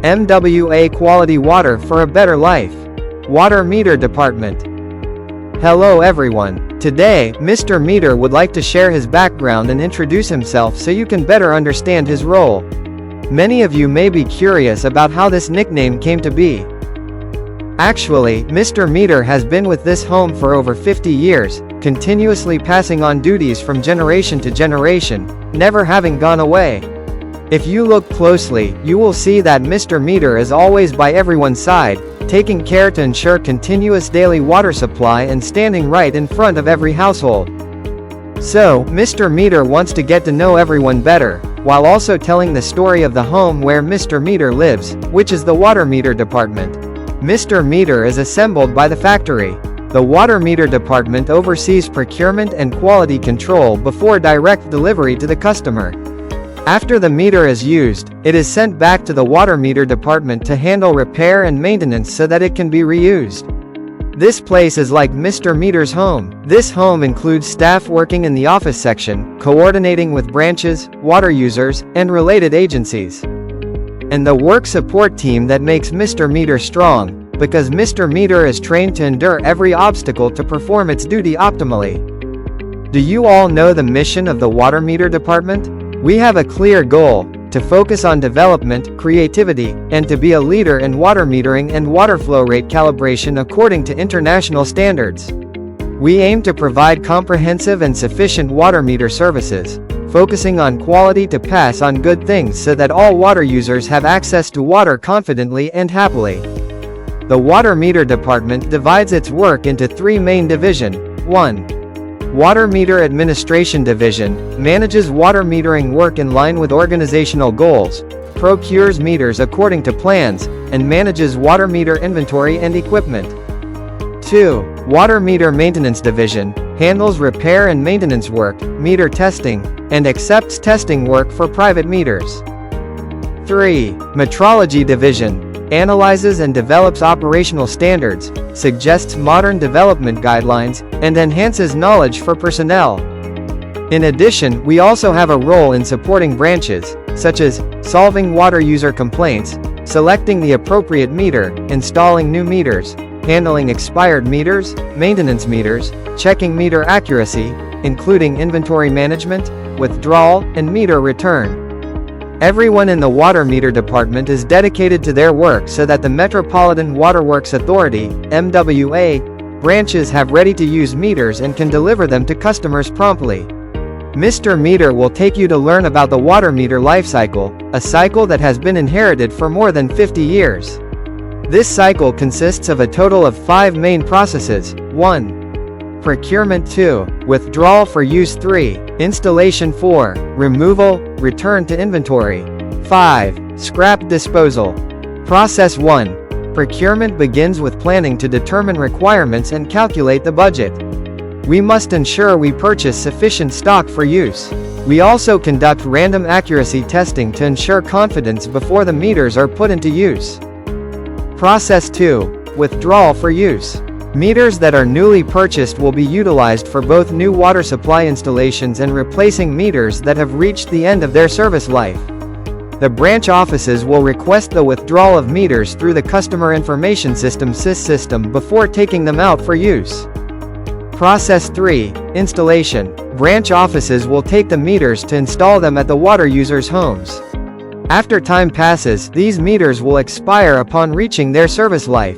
MWA Quality Water for a Better Life. Water Meter Department. Hello everyone. Today, Mr. Meter would like to share his background and introduce himself so you can better understand his role. Many of you may be curious about how this nickname came to be. Actually, Mr. Meter has been with this home for over 50 years, continuously passing on duties from generation to generation, never having gone away. If you look closely, you will see that Mr. Meter is always by everyone's side, taking care to ensure continuous daily water supply and standing right in front of every household. So, Mr. Meter wants to get to know everyone better, while also telling the story of the home where Mr. Meter lives, which is the Water Meter Department. Mr. Meter is assembled by the factory. The Water Meter Department oversees procurement and quality control before direct delivery to the customer. After the meter is used, it is sent back to the Water Meter Department to handle repair and maintenance so that it can be reused. This place is like Mr. Meter's home. This home includes staff working in the office section, coordinating with branches, water users, and related agencies. And the work support team that makes Mr. Meter strong, because Mr. Meter is trained to endure every obstacle to perform its duty optimally. Do you all know the mission of the Water Meter Department? We have a clear goal, to focus on development, creativity, and to be a leader in water metering and water flow rate calibration according to international standards. We aim to provide comprehensive and sufficient water meter services, focusing on quality to pass on good things so that all water users have access to water confidently and happily. The Water Meter Department divides its work into three main divisions. 1. Water Meter Administration Division manages water metering work in line with organizational goals, procures meters according to plans, and manages water meter inventory and equipment. 2. Water Meter Maintenance Division handles repair and maintenance work, meter testing, and accepts testing work for private meters. 3. Metrology Division analyzes and develops operational standards, suggests modern development guidelines, and enhances knowledge for personnel. In addition, we also have a role in supporting branches, such as solving water user complaints, selecting the appropriate meter, installing new meters, handling expired meters, maintenance meters, checking meter accuracy, including inventory management, withdrawal, and meter return. Everyone in the Water Meter Department is dedicated to their work so that the Metropolitan Waterworks Authority, MWA, branches have ready-to-use meters and can deliver them to customers promptly. Mr. Meter will take you to learn about the water meter life cycle, a cycle that has been inherited for more than 50 years. This cycle consists of a total of 5 main processes. 1. Procurement. 2. Withdrawal for use. 3. Installation. 4. Removal, return to inventory. 5. Scrap disposal. Process 1. Procurement begins with planning to determine requirements and calculate the budget. We must ensure we purchase sufficient stock for use. We also conduct random accuracy testing to ensure confidence before the meters are put into use. Process 2. Withdrawal for use. Meters that are newly purchased will be utilized for both new water supply installations and replacing meters that have reached the end of their service life. The branch offices will request the withdrawal of meters through the Customer Information System (CIS) system before taking them out for use. Process 3. Installation. Branch offices will take the meters to install them at the water users' homes. After time passes, these meters will expire upon reaching their service life.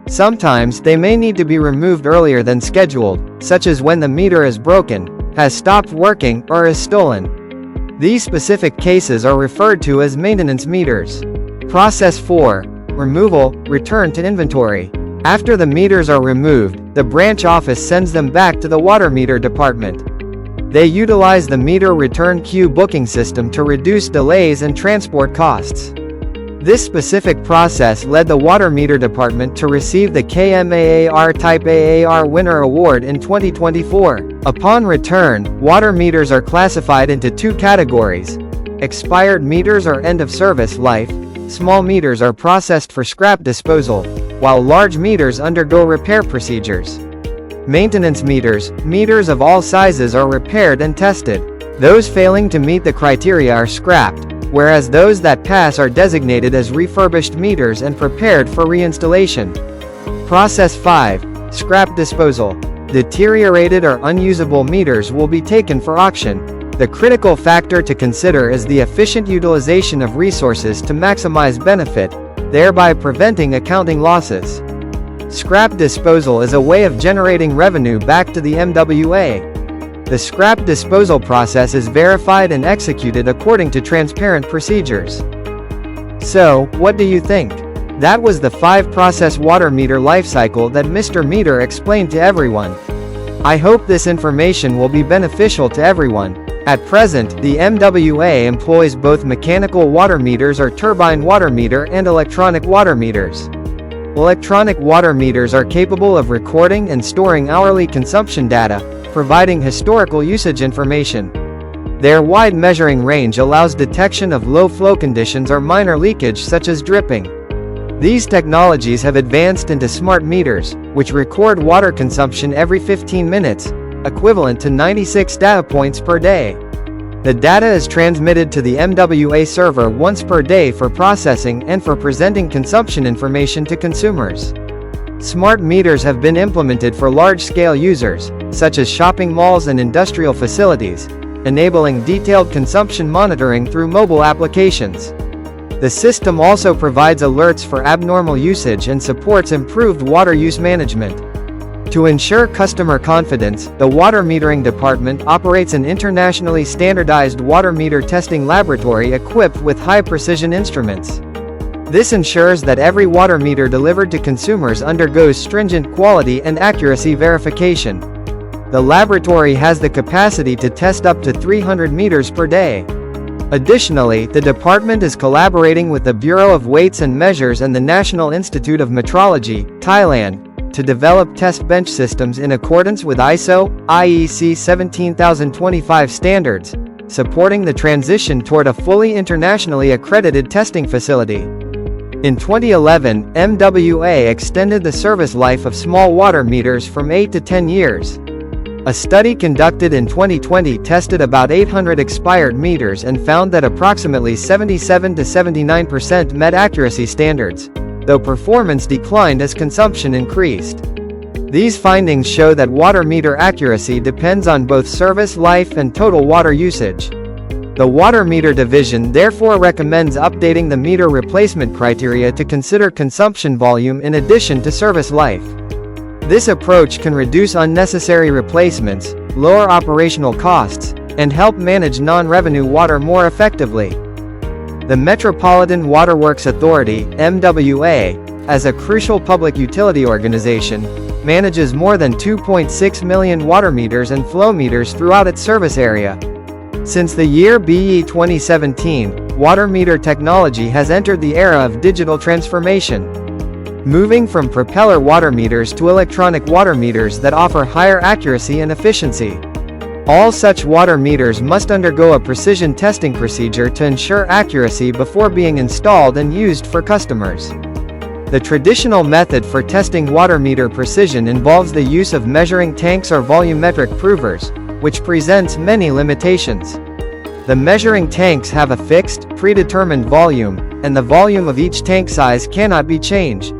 Sometimes, they may need to be removed earlier than scheduled, such as when the meter is broken, has stopped working, or is stolen. These specific cases are referred to as maintenance meters. Process 4. Removal, return to inventory. After the meters are removed, the branch office sends them back to the Water Meter Department. They utilize the meter return queue booking system to reduce delays and transport costs. This specific process led the Water Meter Department to receive the KMAAR Type AAR Winner Award in 2024. Upon return, water meters are classified into 2 categories. Expired meters are end of service life, small meters are processed for scrap disposal, while large meters undergo repair procedures. Maintenance meters, of all sizes are repaired and tested. Those failing to meet the criteria are scrapped. whereas those that pass are designated as refurbished meters and prepared for reinstallation. Process 5. Scrap disposal. Deteriorated or unusable meters will be taken for auction. The critical factor to consider is the efficient utilization of resources to maximize benefit, thereby preventing accounting losses. Scrap disposal is a way of generating revenue back to the MWA. The scrap disposal process is verified and executed according to transparent procedures. So, what do you think? That was the 5-process water meter life cycle that Mr. Meter explained to everyone. I hope this information will be beneficial to everyone. At present, the MWA employs both mechanical water meters or turbine water meter and electronic water meters. Electronic water meters are capable of recording and storing hourly consumption data, providing historical usage information. Their wide measuring range allows detection of low flow conditions or minor leakage such as dripping. These technologies have advanced into smart meters, which record water consumption every 15 minutes, equivalent to 96 data points per day. The data is transmitted to the MWA server once per day for processing and for presenting consumption information to consumers. Smart meters have been implemented for large-scale users, such as shopping malls and industrial facilities, enabling detailed consumption monitoring through mobile applications. The system also provides alerts for abnormal usage and supports improved water use management. To ensure customer confidence, the Water Metering Department operates an internationally standardized water meter testing laboratory equipped with high-precision instruments. This ensures that every water meter delivered to consumers undergoes stringent quality and accuracy verification. The laboratory has the capacity to test up to 300 meters per day. Additionally, the department is collaborating with the Bureau of Weights and Measures and the National Institute of Metrology, Thailand, to develop test bench systems in accordance with ISO/IEC 17025 standards, supporting the transition toward a fully internationally accredited testing facility. In 2011, MWA extended the service life of small water meters from 8 to 10 years. A study conducted in 2020 tested about 800 expired meters and found that approximately 77 to 79% met accuracy standards, though performance declined as consumption increased. These findings show that water meter accuracy depends on both service life and total water usage. The Water Meter Division therefore recommends updating the meter replacement criteria to consider consumption volume in addition to service life. This approach can reduce unnecessary replacements, lower operational costs, and help manage non-revenue water more effectively. The Metropolitan Waterworks Authority, MWA, as a crucial public utility organization, manages more than 2.6 million water meters and flow meters throughout its service area. Since the year BE 2017, water meter technology has entered the era of digital transformation, moving from propeller water meters to electronic water meters that offer higher accuracy and efficiency. All such water meters must undergo a precision testing procedure to ensure accuracy before being installed and used for customers. The traditional method for testing water meter precision involves the use of measuring tanks or volumetric provers, which presents many limitations. The measuring tanks have a fixed, predetermined volume, and the volume of each tank size cannot be changed.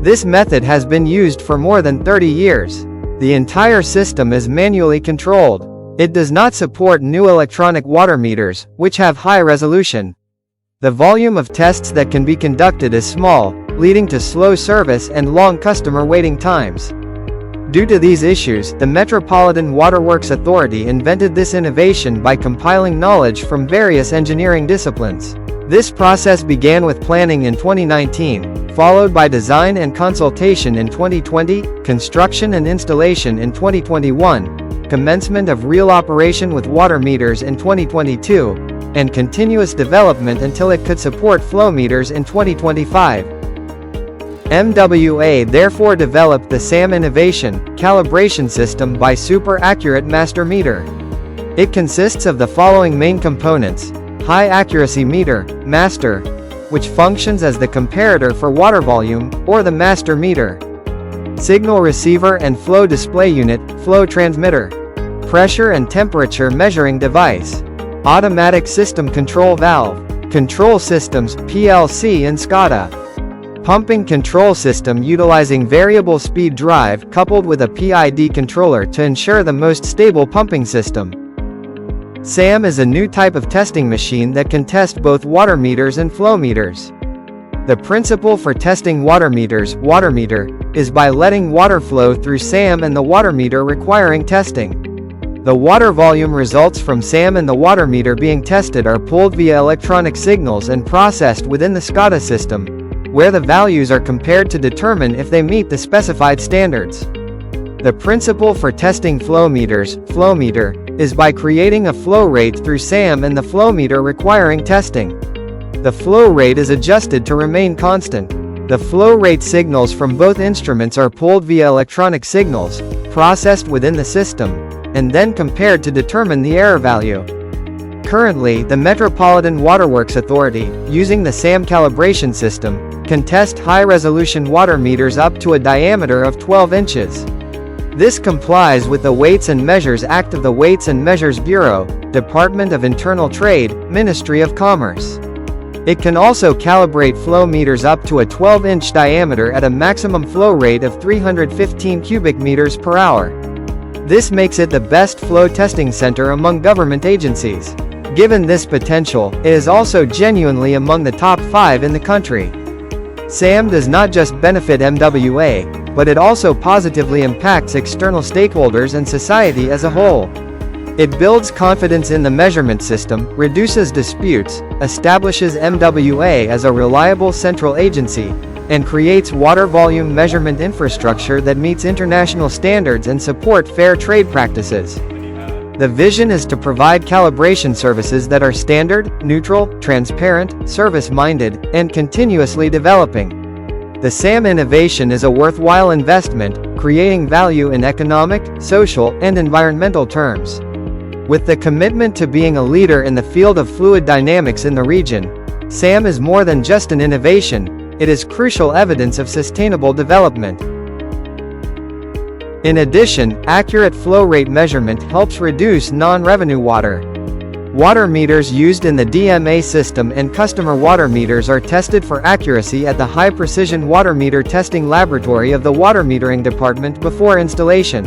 This method has been used for more than 30 years. The entire system is manually controlled. It does not support new electronic water meters, which have high resolution. The volume of tests that can be conducted is small, leading to slow service and long customer waiting times. Due to these issues, the Metropolitan Waterworks Authority invented this innovation by compiling knowledge from various engineering disciplines. This process began with planning in 2019, followed by design and consultation in 2020, construction and installation in 2021, commencement of real operation with water meters in 2022, and continuous development until it could support flow meters in 2025. MWA therefore developed the SAM Innovation calibration system by Super Accurate Master Meter. It consists of the following main components: High Accuracy Meter, Master, which functions as the comparator for water volume, or the master meter. Signal Receiver and Flow Display Unit, Flow Transmitter. Pressure and Temperature Measuring Device. Automatic System Control Valve. Control Systems, PLC and SCADA. Pumping control system utilizing variable speed drive coupled with a PID controller to ensure the most stable pumping system. SAM is a new type of testing machine that can test both water meters and flow meters. The principle for testing water meters, water meter, is by letting water flow through SAM and the water meter requiring testing. The water volume results from SAM and the water meter being tested are pulled via electronic signals and processed within the SCADA system, where the values are compared to determine if they meet the specified standards. The principle for testing flow meters, flow meter, is by creating a flow rate through SAM and the flow meter requiring testing. The flow rate is adjusted to remain constant. The flow rate signals from both instruments are pulled via electronic signals, processed within the system, and then compared to determine the error value. Currently, the Metropolitan Waterworks Authority, using the SAM calibration system, can test high-resolution water meters up to a diameter of 12 inches. This complies with the Weights and Measures Act of the Weights and Measures Bureau, Department of Internal Trade, Ministry of Commerce. It can also calibrate flow meters up to a 12-inch diameter at a maximum flow rate of 315 cubic meters per hour. This makes it the best flow testing center among government agencies. Given this potential, it is also genuinely among the top 5 in the country. SAM does not just benefit MWA, but it also positively impacts external stakeholders and society as a whole. It builds confidence in the measurement system, reduces disputes, establishes MWA as a reliable central agency, and creates water volume measurement infrastructure that meets international standards and support fair trade practices. The vision is to provide calibration services that are standard, neutral, transparent, service-minded, and continuously developing. The SAM innovation is a worthwhile investment, creating value in economic, social, and environmental terms. With the commitment to being a leader in the field of fluid dynamics in the region, SAM is more than just an innovation, it is crucial evidence of sustainable development. In addition, accurate flow rate measurement helps reduce non-revenue water. Water meters used in the DMA system and customer water meters are tested for accuracy at the High Precision Water Meter Testing Laboratory of the Water Metering Department before installation.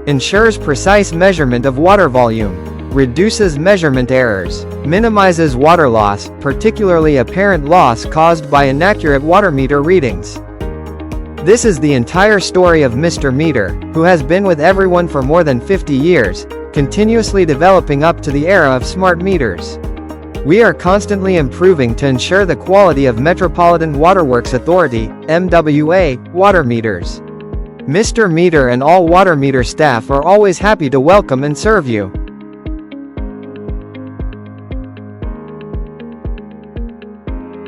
Ensures precise measurement of water volume. Reduces measurement errors, minimizes water loss, particularly apparent loss caused by inaccurate water meter readings. This is the entire story of Mr. Meter, who has been with everyone for more than 50 years, continuously developing up to the era of smart meters. We are constantly improving to ensure the quality of Metropolitan Waterworks Authority, MWA, water meters. Mr. Meter and all water meter staff are always happy to welcome and serve you.